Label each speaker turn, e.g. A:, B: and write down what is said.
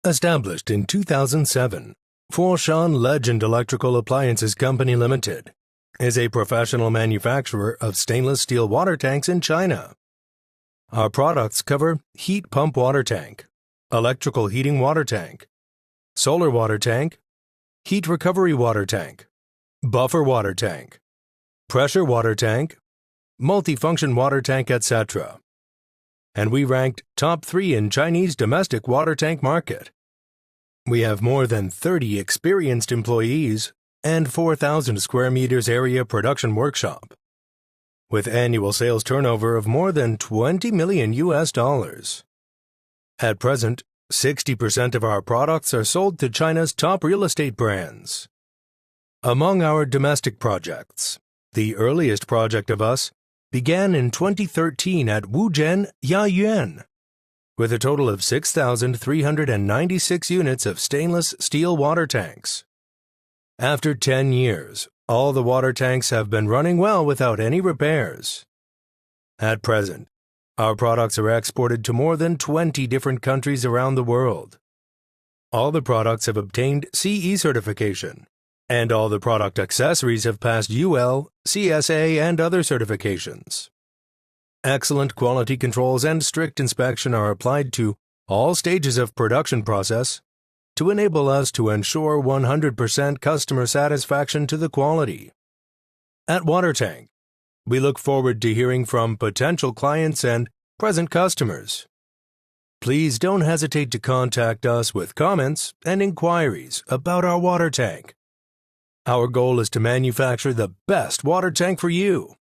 A: Established in 2007, Foshan Legend Electrical Appliances Company Limited is a professional manufacturer of stainless steel water tanks in China. Our products cover heat pump water tank, electrical heating water tank, solar water tank, heat recovery water tank, buffer water tank, pressure water tank, multifunction water tank, etc. And we ranked top 3 in Chinese domestic water tank market. We have more than 30 experienced employees and 4,000 square meters area production workshop, with annual sales turnover of more than $20 million. At present, 60% of our products are sold to China's top real estate brands. Among our domestic projects, the earliest project of us began in 2013 at Wuzhen, Yayuan, with a total of 6,396 units of stainless steel water tanks. After 10 years, all the water tanks have been running well without any repairs. At present, our products are exported to more than 20 different countries around the world. All the products have obtained CE certification, and all the product accessories have passed UL, CSA, and other certifications. Excellent quality controls and strict inspection are applied to all stages of production process to enable us to ensure 100% customer satisfaction to the quality. At Water Tank, we look forward to hearing from potential clients and present customers. Please don't hesitate to contact us with comments and inquiries about our water tank. Our goal is to manufacture the best water tank for you.